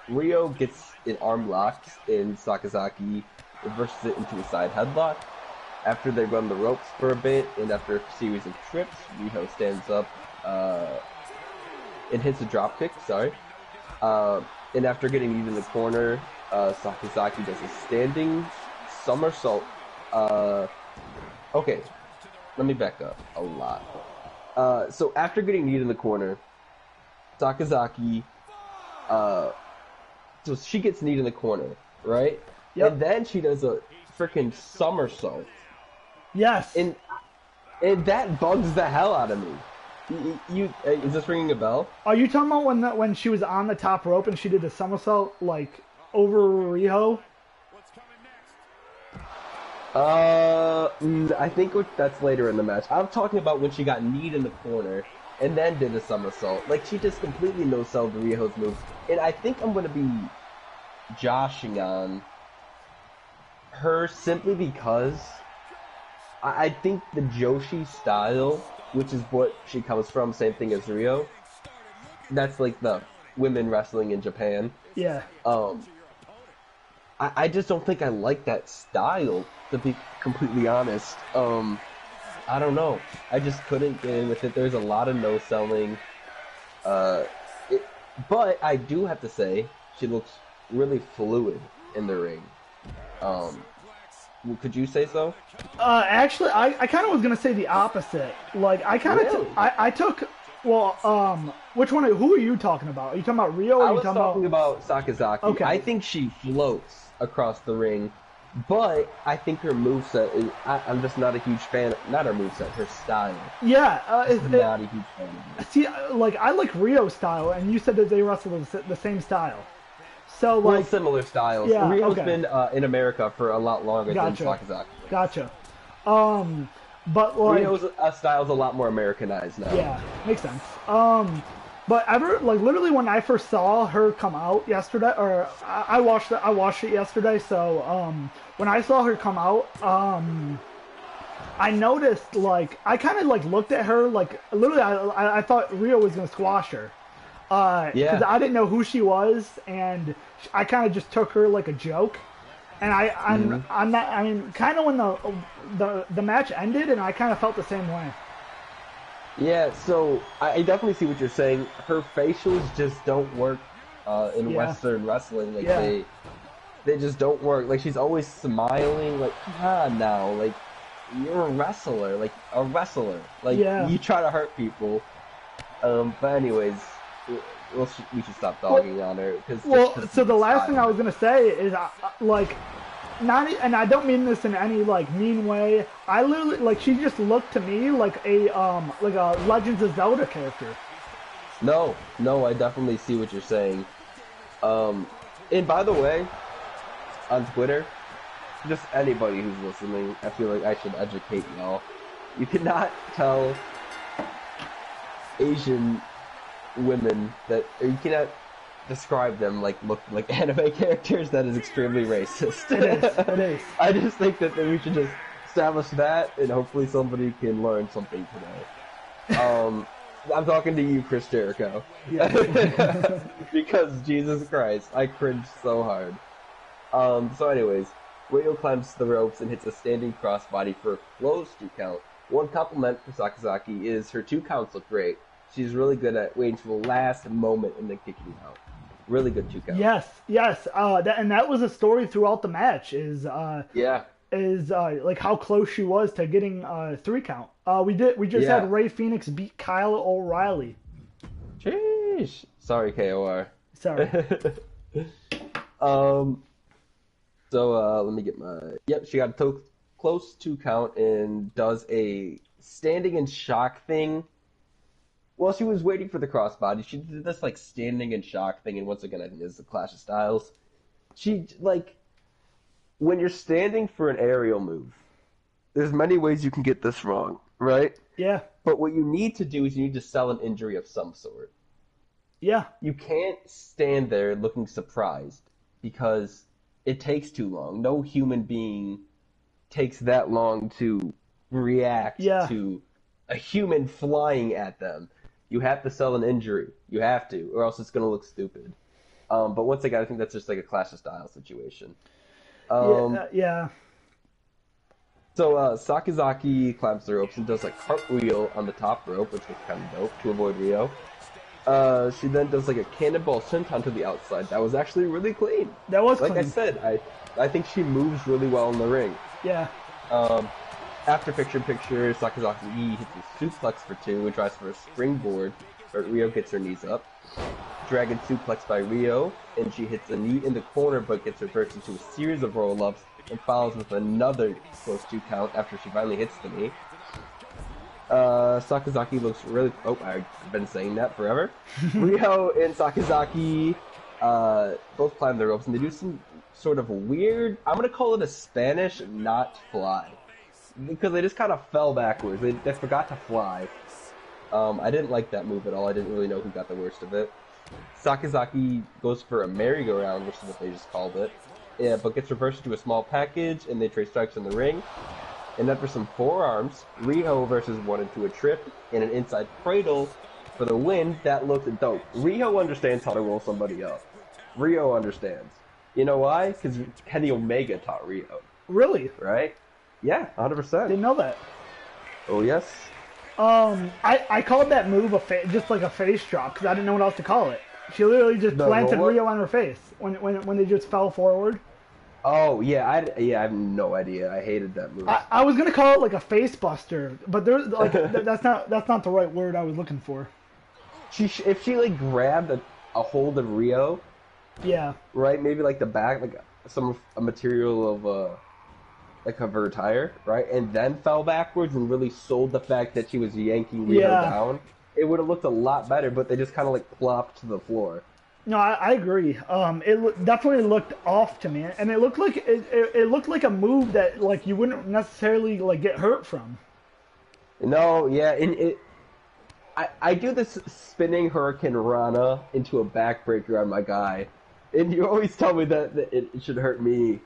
Rio gets an arm locked, and Sakazaki reverses it into a side headlock. After they run the ropes for a bit, and after a series of trips, Rio stands up and hits a dropkick, and after getting kneed in the corner, Sakazaki does a standing somersault. Okay, let me back up a lot. So after getting kneed in the corner, Sakazaki, so she gets kneed in the corner, right? Yep. And then she does a freaking somersault. Yes. And that bugs the hell out of me. Is this ringing a bell? Are you talking about when she was on the top rope and she did a somersault like over Riho? I think that's later in the match. I'm talking about when she got kneed in the corner and then did a somersault. Like, she just completely no-sold Riho's moves. And I think I'm going to be joshing on her simply because I think the Joshi style, which is what she comes from, same thing as Rio, that's like the women wrestling in Japan. Yeah. I just don't think I like that style, to be completely honest. I don't know. I just couldn't get in with it. There's a lot of no-selling. But I do have to say, she looks really fluid in the ring. Could you say so? Actually, I kind of was gonna say the opposite. Like, I kind of, really? I took. Well, which one? Who are you talking about? Are you talking about Rio? Or I was talking about Sakazaki. Okay. I think she floats across the ring But I think her moveset is. I'm just not a huge fan. Not her moveset, her style. Yeah, not a huge fan of it. See, like I like Rio's style, and you said that they wrestle the same style. So like well, similar styles. Yeah, Rio's been in America for a lot longer than Sakazaki. Gotcha. But like Rio's style's a lot more Americanized now. Yeah, makes sense. But literally when I first saw her come out yesterday, or I watched it yesterday. So when I saw her come out, I noticed like I kind of like looked at her like literally I thought Rio was gonna squash her. Because I didn't know who she was, and I kind of just took her like a joke. And I'm not. I mean, kind of when the match ended, and I kind of felt the same way. Yeah, so I definitely see what you're saying. Her facials just don't work in Western wrestling. Like they just don't work. Like she's always smiling. Like now, like you're a wrestler. Like a wrestler. Like you try to hurt people. But anyways, we should stop dogging on her. So the last thing I was gonna say is like. And I don't mean this in any like mean way. I literally like she just looked to me like a Legends of Zelda character. No, I definitely see what you're saying. And by the way, on Twitter, just anybody who's listening, I feel like I should educate y'all. You cannot tell Asian women that, or you cannot describe them look like anime characters. That is extremely racist. It is. I just think that we should just establish that, and hopefully somebody can learn something today. I'm talking to you, Chris Jericho. Yeah. Because Jesus Christ, I cringed so hard. So anyways, Rio climbs the ropes and hits a standing crossbody for a close 2 count. One compliment for Sakazaki is her 2 counts look great. She's really good at waiting to the last moment and then kicking out. Really good 2 count. Yes. That was a story throughout the match. Is like how close she was to getting 3 count. We just had Ray Phoenix beat Kyle O'Reilly. Jeez. Sorry, KOR. Sorry. So let me get my. Yep, she got a close 2 count and does a standing in shock thing. While she was waiting for the crossbody, she did this like standing in shock thing, and once again, I think this is a clash of styles. She like when you're standing for an aerial move, there's many ways you can get this wrong, right? Yeah. But what you need to do is you need to sell an injury of some sort. Yeah. You can't stand there looking surprised because it takes too long. No human being takes that long to react to a human flying at them. You have to sell an injury. You have to, or else it's going to look stupid. But once again, I think that's just like a clash of style situation. Yeah. So Sakazaki climbs the ropes and does like cartwheel on the top rope, which was kind of dope to avoid Rio. She then does like a cannonball senton to the outside. That was actually really clean. That was like clean. I said, I think she moves really well in the ring. Yeah. After picture-in-picture, Sakazaki hits a suplex for 2 and tries for a springboard, but Rio gets her knees up. Dragon suplex by Rio, and she hits a knee in the corner but gets reversed into a series of roll-ups and follows with another close 2 count after she finally hits the knee. Sakazaki looks really... Oh, I've been saying that forever. Rio and Sakazaki both climb the ropes, and they do some sort of weird... I'm going to call it a Spanish knot fly. Because they just kind of fell backwards. They forgot to fly. I didn't like that move at all. I didn't really know who got the worst of it. Sakazaki goes for a merry-go-round, which is what they just called it. Yeah, but gets reversed to a small package, and they trade strikes in the ring. And then for some forearms, Rio versus 1 into a trip, and an inside cradle for the win. That looked dope. Rio understands how to roll somebody up. Rio understands. You know why? Because Kenny Omega taught Rio. Really? Right? Yeah, 100%. Didn't know that. Oh, yes. I called that move just like a face drop because I didn't know what else to call it. She literally just planted Rio on her face when they just fell forward. Oh yeah, I have no idea. I hated that move. I was gonna call it like a face buster, but there's like that's not the right word I was looking for. If she like grabbed a hold of Rio. Yeah. Right, maybe like the back, like a material of like of her tire, right, and then fell backwards and really sold the fact that she was yanking Riho down, it would have looked a lot better. But they just kind of like plopped to the floor. No, I agree. Definitely looked off to me, and it looked like it looked like a move that like you wouldn't necessarily like get hurt from. No, yeah, and I do this spinning Hurricane Rana into a backbreaker on my guy, and you always tell me that it should hurt me.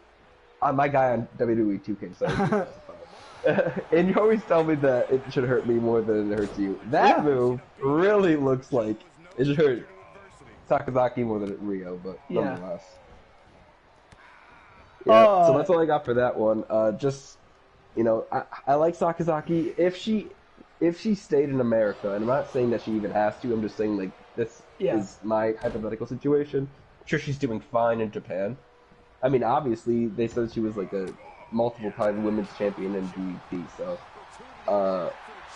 My guy on WWE 2K, sorry. And you always tell me that it should hurt me more than it hurts you. That move really looks like it should hurt Sakazaki more than Rio, but nonetheless. Yeah, so that's all I got for that one. Just, you know, I like Sakazaki. If she stayed in America, and I'm not saying that she even has to, I'm just saying, like, this is my hypothetical situation. I'm sure she's doing fine in Japan. I mean, obviously, they said she was, like, a multiple-time women's champion in DDT, so,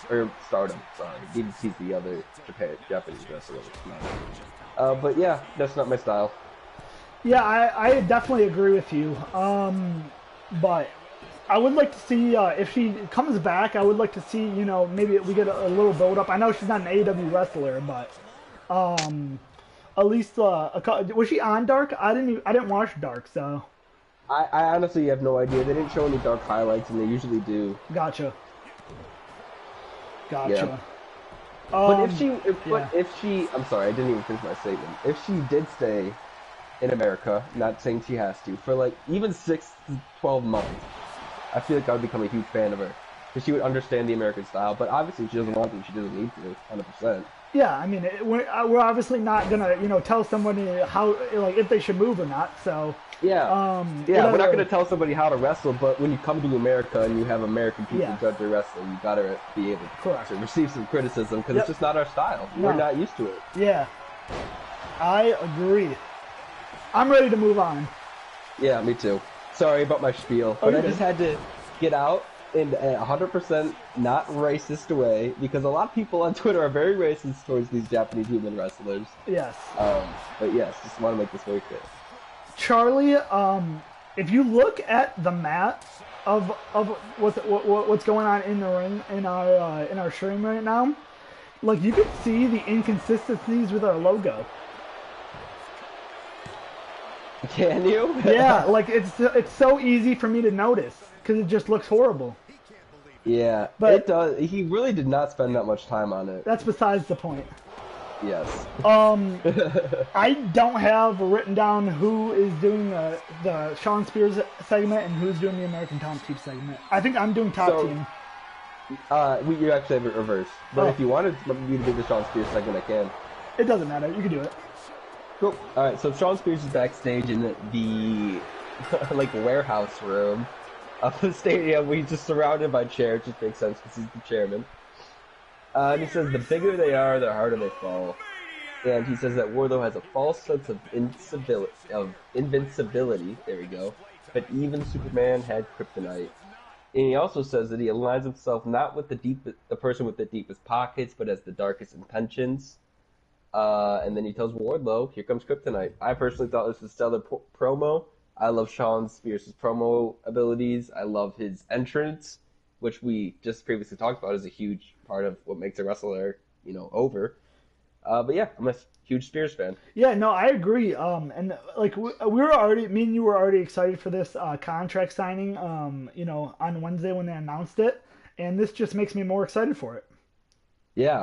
or Stardom, sorry. DDT's the other Japanese wrestler. But yeah, that's not my style. Yeah, I definitely agree with you. But I would like to see, if she comes back, I would like to see, you know, maybe we get a little build-up. I know she's not an AEW wrestler, but at least, was she on Dark? I didn't watch Dark, so. I honestly have no idea. They didn't show any Dark highlights, and they usually do. Gotcha. Yeah. But if she, I'm sorry, I didn't even finish my statement. If she did stay in America, not saying she has to, for like even 6 to 12 months, I feel like I would become a huge fan of her. Because she would understand the American style, but obviously she doesn't want to, she doesn't need to, 100%. Yeah, I mean, we're obviously not gonna, you know, tell somebody how, like, if they should move or not. So yeah, we're not gonna tell somebody how to wrestle, but when you come to America and you have American people judge your wrestling, you gotta be able to receive some criticism because it's just not our style. No. We're not used to it. Yeah, I agree. I'm ready to move on. Yeah, me too. Sorry about my spiel, but I just had to get out in a 100% not racist way, because a lot of people on Twitter are very racist towards these Japanese women wrestlers. Yes. But yes, just want to make this very clear. Charlie, if you look at the mat of what's going on in the ring in our stream right now, like, you can see the inconsistencies with our logo. Can you? Yeah, like it's so easy for me to notice because it just looks horrible. Yeah, but it does. He really did not spend that much time on it. That's besides the point. Yes. I don't have written down who is doing the Shawn Spears segment and who's doing the American Top Team segment. I think I'm doing Top Team. You actually have it reversed. But if you wanted me to do the Shawn Spears segment, I can. It doesn't matter. You can do it. Cool. All right. So Shawn Spears is backstage in the like warehouse room of the stadium. Where he's just surrounded by chairs. Just makes sense because he's the chairman. And he says the bigger they are, the harder they fall. And he says that Wardlow has a false sense of invincibility. There we go. But even Superman had kryptonite. And he also says that he aligns himself not with the person with the deepest pockets, but as the darkest intentions. And then he tells Wardlow, here comes kryptonite. I personally thought this was a stellar promo. I love Shawn Spears' promo abilities. I love his entrance, which we just previously talked about is a huge part of what makes a wrestler, you know, over. But yeah, I'm a huge Spears fan. Yeah, no, I agree. And like me and you were already excited for this contract signing, you know, on Wednesday when they announced it, and this just makes me more excited for it. Yeah,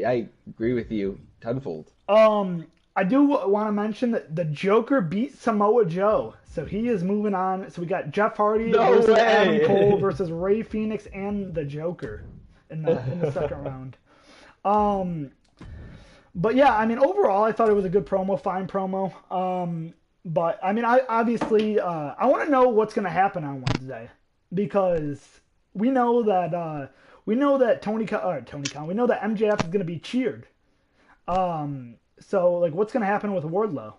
I agree with you tenfold. I do want to mention that the Joker beat Samoa Joe, so he is moving on. So we got Jeff Hardy versus Adam Cole versus Rey Fenix and the Joker in the second round. But yeah, I mean, overall, I thought it was a good promo, fine promo. But I mean, I obviously I want to know what's going to happen on Wednesday, because we know that we know that we know that MJF is going to be cheered. So, like, what's going to happen with Wardlow?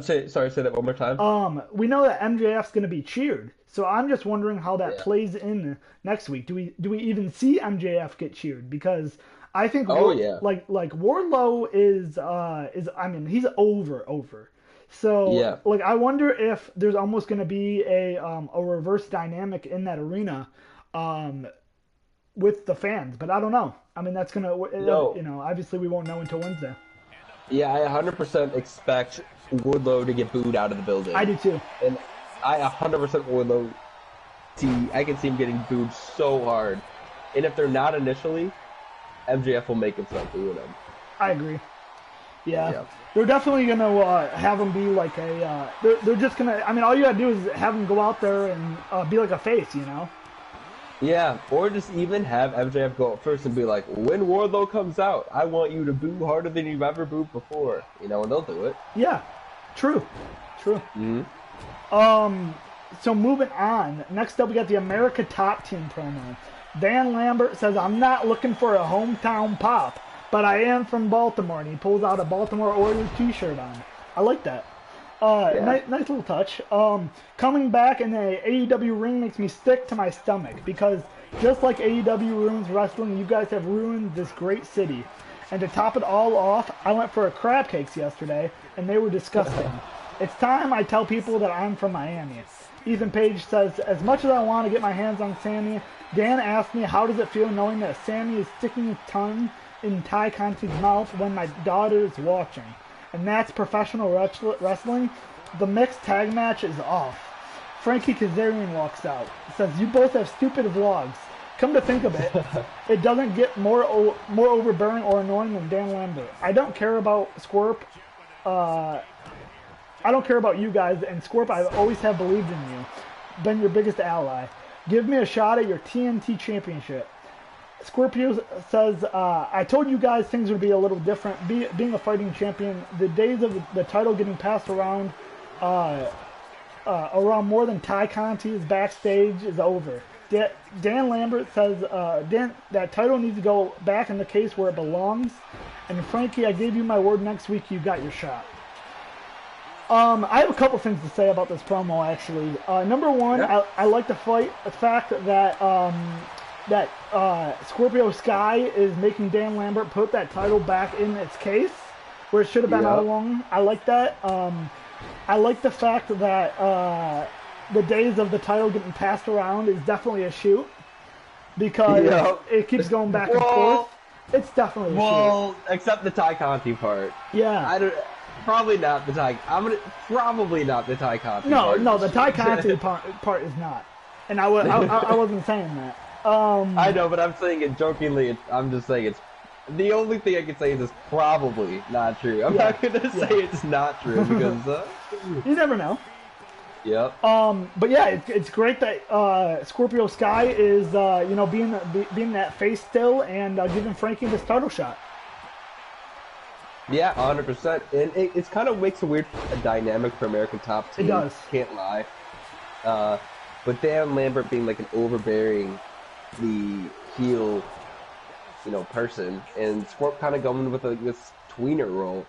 Sorry, say that one more time. We know that MJF's going to be cheered, so I'm just wondering how that plays in next week. Do we even see MJF get cheered? Because I think like Wardlow is I mean, he's over. So, like, I wonder if there's almost going to be a reverse dynamic in that arena with the fans, but I don't know. I mean, that's going to, obviously we won't know until Wednesday. Yeah, I 100% expect Wardlow to get booed out of the building. I do too. And I 100% Wardlow I can see him getting booed so hard. And if they're not initially, MJF will make him start booing them. I agree. Yeah. They're definitely going to have him be like a... they're just going to... I mean, all you got to do is have him go out there and be like a face, you know? Yeah, or just even have MJF go up first and be like, when Wardlow comes out, I want you to boo harder than you've ever booed before. You know, and they'll do it. Yeah, true. Mm-hmm. So moving on, next up we got the America Top Team promo. Dan Lambert says, I'm not looking for a hometown pop, but I am from Baltimore, and he pulls out a Baltimore Orioles t-shirt on. I like that. Nice little touch. Coming back in the AEW ring makes me sick to my stomach, because just like AEW ruins wrestling, you guys have ruined this great city. And to top it all off, I went for a crab cakes yesterday, and they were disgusting. It's time I tell people that I'm from Miami. Ethan Page says, as much as I want to get my hands on Sammy, Dan asked me how does it feel knowing that Sammy is sticking his tongue in Ty Conti's mouth when my daughter is watching. And that's professional wrestling. The mixed tag match is off. Frankie Kazarian walks out. Says, you both have stupid vlogs. Come to think of it, it doesn't get more overbearing or annoying than Dan Lambert. I don't care about Squirp. I don't care about you guys, and Squirp, I always have believed in you. Been your biggest ally. Give me a shot at your TNT championship. Scorpio says, I told you guys things would be a little different. Being a fighting champion, the days of the title getting passed around more than Ty Conti's backstage is over. Dan Lambert says that title needs to go back in the case where it belongs. And Frankie, I gave you my word, next week you got your shot. I have a couple things to say about this promo, actually. Number one, I like the fact that Scorpio Sky is making Dan Lambert put that title back in its case, where it should have been all along. I like that. I like the fact that the days of the title getting passed around is definitely a shoot, because it keeps going back and forth. It's definitely a shoot. Except the Ty Conti part. Yeah. Probably not the Ty. Probably not the Ty Conti. No, the Ty Conti part is not. And I wasn't saying that. I know, but I'm saying it jokingly. I'm just saying it's. The only thing I can say is it's probably not true. I'm not gonna say it's not true, because you never know. Yep. But yeah, it's great that Scorpio Sky is being that face still and giving Frankie this title shot. Yeah, 100%. And it kind of makes a weird dynamic for American Top Team. It does. Can't lie. But Dan Lambert being like an overbearing, the heel, person, and Scorp kind of going with this tweener role,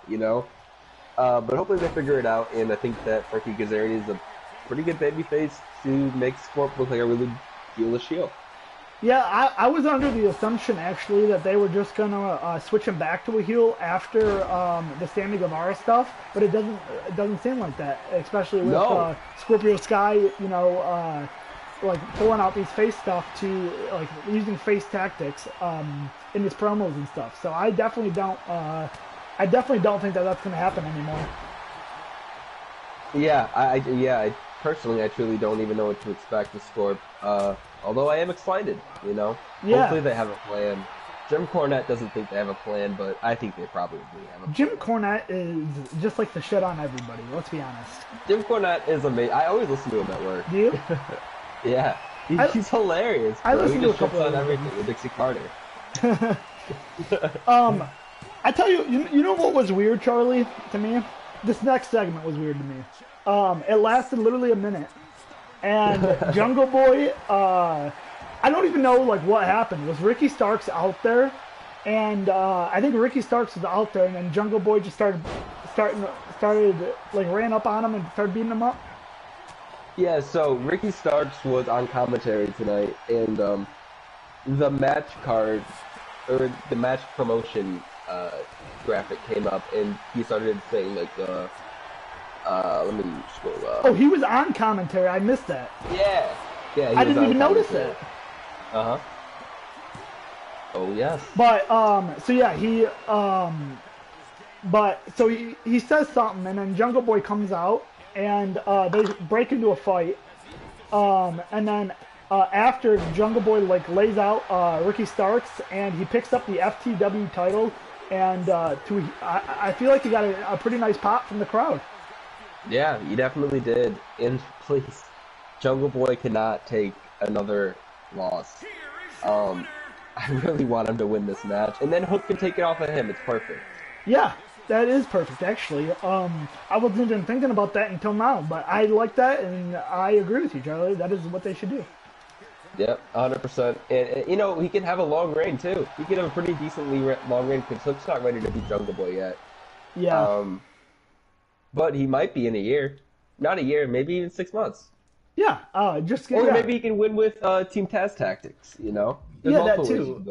But hopefully they figure it out, and I think that Frankie Kazarian is a pretty good babyface to make Scorp look like a really heelish heel. Yeah, I was under the assumption, actually, that they were just going to switch him back to a heel after the Sammy Guevara stuff, but it doesn't seem like that, especially with Scorpio Sky, pulling out these face stuff to, using face tactics in his promos and stuff. So I definitely don't think that that's going to happen anymore. Yeah, I personally, I truly don't even know what to expect with Scorp. Although I am excited, Yeah. Hopefully they have a plan. Jim Cornette doesn't think they have a plan, but I think they probably do have a plan. Jim Cornette is just like the shit on everybody, let's be honest. Jim Cornette is amazing. I always listen to him at work. Do you? Yeah. He's hilarious. I listen to a couple of everything with Dixie Carter. I tell you, you know what was weird, Charlie, to me? This next segment was weird to me. It lasted literally a minute. And Jungle Boy, I don't even know what happened. Was Ricky Starks out there? And I think Ricky Starks was out there, and then Jungle Boy just started ran up on him and started beating him up. Yeah, so Ricky Starks was on commentary tonight, and the match card, or the match promotion graphic came up, and he started saying Let me scroll up. Oh, he was on commentary. I missed that. Yeah. I didn't even notice it. Uh-huh. Oh, yes. But, so yeah, he says something, and then Jungle Boy comes out, and they break into a fight. And then after Jungle Boy lays out Ricky Starks, and he picks up the FTW title, and I feel like he got a pretty nice pop from the crowd. Yeah, he definitely did. And please, Jungle Boy cannot take another loss. I really want him to win this match, and then Hook can take it off of him. It's perfect. Yeah, that is perfect, actually. I wasn't even thinking about that until now, but I like that, and I agree with you, Charlie. That is what they should do. Yep, 100%. And he can have a long reign, too. He can have a pretty decently long reign, because Hook's not ready to beat Jungle Boy yet. Yeah. But he might be in a year. Not a year, maybe even 6 months. Yeah, maybe he can win with Team Taz Tactics, There's yeah, that too.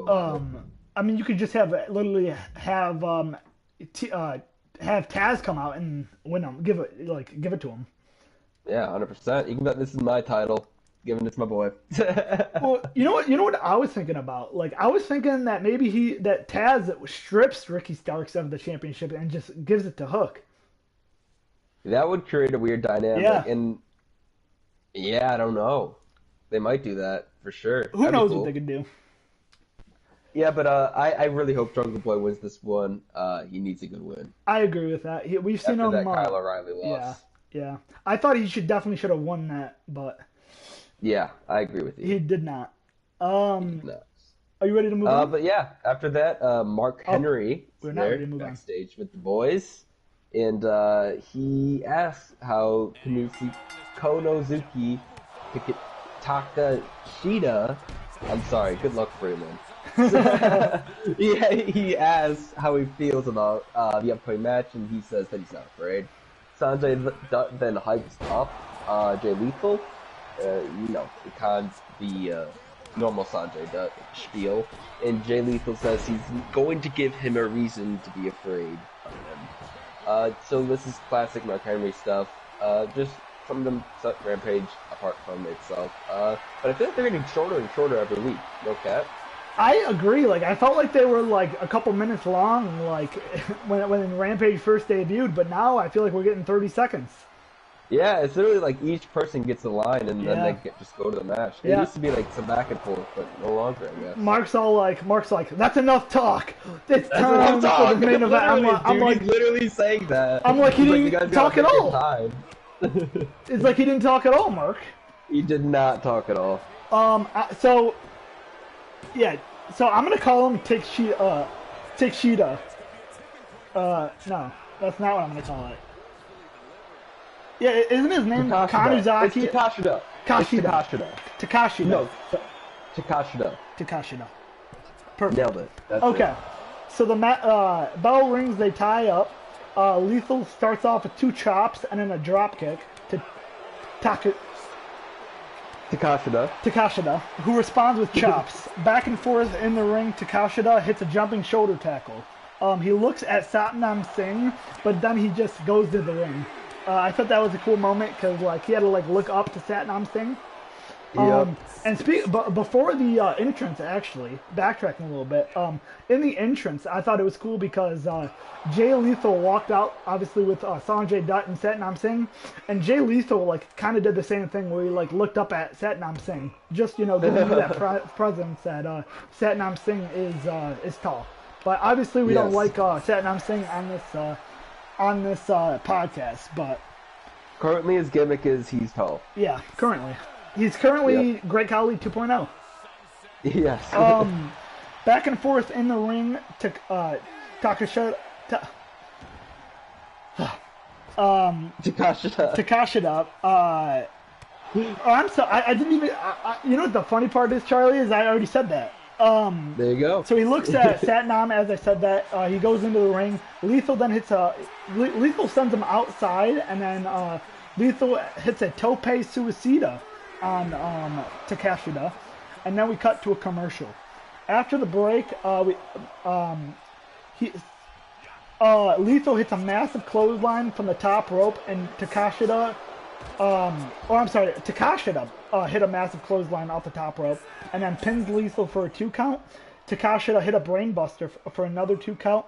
I mean, you could just have Taz come out and win him, give it to him. Yeah, 100%. You can bet this is my title. Giving it to my boy. Well, you know what I was thinking about? I was thinking that maybe that Taz strips Ricky Starks of the championship and just gives it to Hook. That would create a weird dynamic. Yeah. And yeah, I don't know. They might do that for sure. Who knows what they could do? Yeah, but I really hope Jungle Boy wins this one. He needs a good win. I agree with that. We've seen him. That Kyle O'Reilly loss. Yeah. I thought he definitely should have won that, but. Yeah, I agree with you. He did not. Are you ready to move on? But yeah, after that, Mark Henry we're not ready to move backstage with the boys, and he asks how Konosuke Takashita. I'm sorry. Good luck, Freeman. Yeah, he asks how he feels about the upcoming match, and he says that he's not afraid. Sanjay then hypes up Jay Lethal. It cons the normal Sanjay spiel, and Jay Lethal says he's going to give him a reason to be afraid of him. So this is classic Mark Henry stuff. Just some of them set Rampage apart from itself. But I feel like they're getting shorter and shorter every week. No cap. I agree. I felt like they were a couple minutes long, when Rampage first debuted, but now I feel like we're getting 30 seconds. Yeah, it's literally each person gets a line and then they just go to the match. It used to be some back and forth, but no longer, I guess. Mark's like, that's enough talk. It's time for the main event. I'm he's literally saying that. I'm like, he didn't talk at all. It's like he didn't talk at all, Mark. He did not talk at all. So I'm gonna call him Takeshita. No, that's not what I'm gonna call it. Yeah, isn't his name Kanizaki? It's Takashita. Takashita. No, Takashita. Perfect. Nailed it. That's okay. So the bell rings, they tie up. Lethal starts off with 2 chops and then a drop kick to Takashita, who responds with chops. Back and forth in the ring, Takashita hits a jumping shoulder tackle. He looks at Satnam Singh, but then he just goes to the ring. I thought that was a cool moment because he had to look up to Satnam Singh. But before the entrance, actually, backtracking a little bit, in the entrance, I thought it was cool because Jay Lethal walked out, obviously, with Sanjay Dutt and Satnam Singh, and Jay Lethal kind of did the same thing where he looked up at Satnam Singh, just giving you that presence that Satnam Singh is tall. But obviously, we don't like Satnam Singh on this podcast, but currently his gimmick is he's tall. Yeah, currently. He's currently Great Khali 2.0. Yes. Back and forth in the ring to Takashita. I'm sorry. I didn't even. You know what the funny part is, Charlie? Is I already said that. There you go. So he looks at Satnam as I said that. He goes into the ring. Lethal then hits Lethal sends him outside, and then Lethal hits a tope suicida on Takashita, and then we cut to a commercial. After the break, Lethal hits a massive clothesline from the top rope, and Takashita hit a massive clothesline off the top rope, and then pins Lethal for a 2 count. Takashita hit a brainbuster for another 2 count.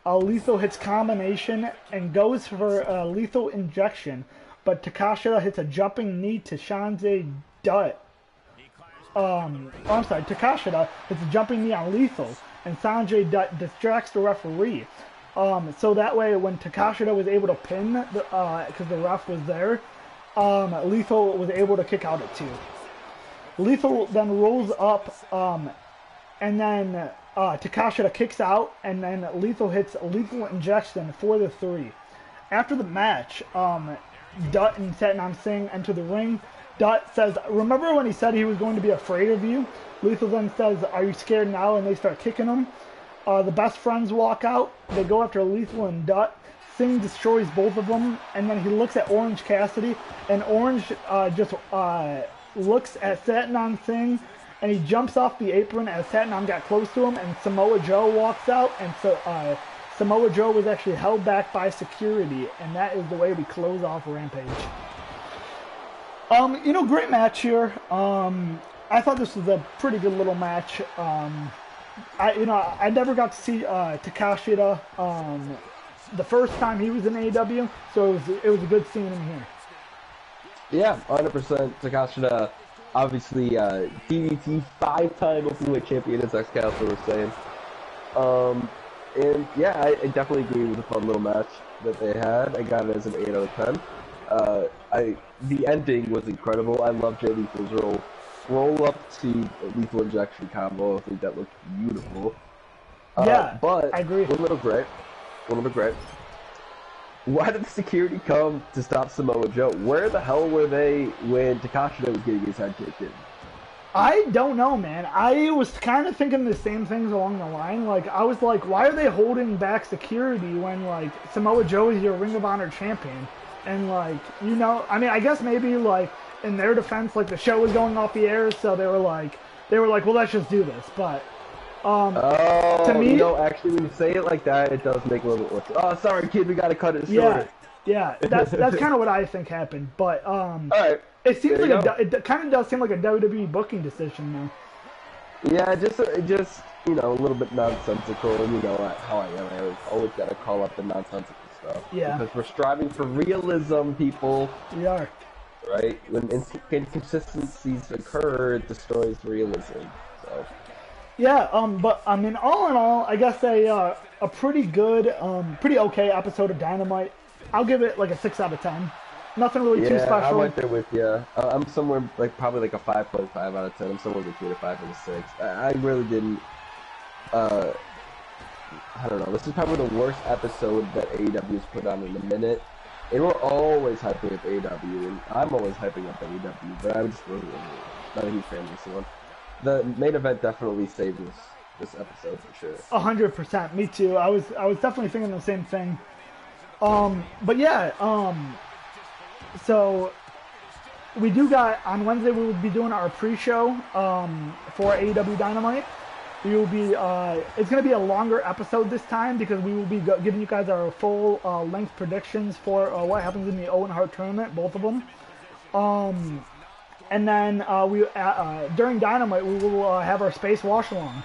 Lethal hits combination and goes for a lethal injection, but Takashita hits a jumping knee to Sanjay Dutt. Takashita hits a jumping knee on Lethal, and Sanjay Dutt distracts the referee. So that way, when Takashita was able to pin, because the ref was there, Lethal was able to kick out at 2. Lethal then rolls up, and then Takashita kicks out, and then Lethal hits a lethal injection for the 3. After the match, Dutt and Satnam Singh enter the ring. Dutt says, "Remember when he said he was going to be afraid of you?" Lethal then says, "Are you scared now?" And they start kicking him. The best friends walk out. They go after Lethal and Dutt. Singh destroys both of them, and then he looks at Orange Cassidy, and Orange just looks at Satnam Singh, and he jumps off the apron as Satnam got close to him, and Samoa Joe walks out, and so Samoa Joe was actually held back by security, and that is the way we close off Rampage. Great match here. I thought this was a pretty good little match. I never got to see Takashita the first time he was in AEW, so it was a good seeing him here. Yeah, 100%. Takashita, obviously, DDT 5-time Openweight champion, as Excalibur was saying. And yeah, I definitely agree with the fun little match that they had. I got it as an 8 out of 10. The ending was incredible. I love Jay Lethal's roll up to lethal injection combo. I think that looked beautiful. Yeah, but I agree. A little bit great. Why did the security come to stop Samoa Joe? Where the hell were they when Takashita was getting his head kicked in? I don't know, man. I was kind of thinking the same things along the line. Like, I was like, why are they holding back security when, like, Samoa Joe is your Ring of Honor champion? And, like, I guess maybe, like, in their defense, like, the show was going off the air, so they were like, well, let's just do this. But, to me... actually, when you say it like that, it does make a little bit more... Oh, sorry, kid, we gotta cut it short. Yeah, that's kind of what I think happened. But, all right. It seems like it kind of does seem like a WWE booking decision now. Yeah, just a little bit nonsensical, and you know how I am. I always gotta call up the nonsensical stuff. Yeah. Because we're striving for realism, people. We are. Right? When inconsistencies occur, it destroys realism. So. Yeah, but I mean, all in all, I guess a pretty good, pretty okay episode of Dynamite. I'll give it like a 6 out of 10. Nothing really too special. I went there with you. I'm somewhere probably like a 5.5 out of 10. I'm somewhere between a 5 and a 6. I really didn't. I don't know. This is probably the worst episode that AEW has put on in a minute. And we're always hyping up AEW, and I'm always hyping up AEW, but I'm just really not a huge fan of this one. The main event definitely saved this episode for sure. 100%. Me too. I was definitely thinking the same thing. But yeah. So we do got on Wednesday. We will be doing our pre-show for AEW Dynamite. We will be. It's going to be a longer episode this time because we will be giving you guys our full length predictions for what happens in the Owen Hart tournament, both of them. And then during Dynamite we will have our space wash along.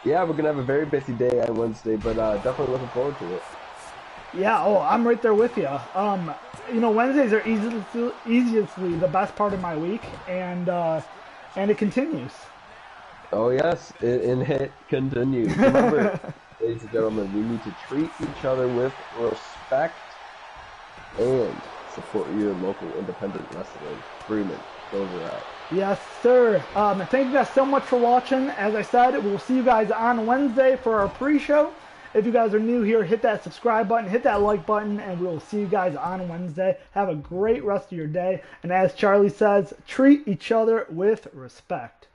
Yeah, we're gonna have a very busy day on Wednesday, but definitely looking forward to it. Yeah, I'm right there with you. Wednesdays are easily the best part of my week, and it continues. Oh yes, it continues. Remember, ladies and gentlemen, we need to treat each other with respect and support your local independent wrestling. Freeman, over out. Yes, sir. Thank you guys so much for watching. As I said, we'll see you guys on Wednesday for our pre-show. If you guys are new here, hit that subscribe button, hit that like button, and we'll see you guys on Wednesday. Have a great rest of your day. And as Charlie says, treat each other with respect.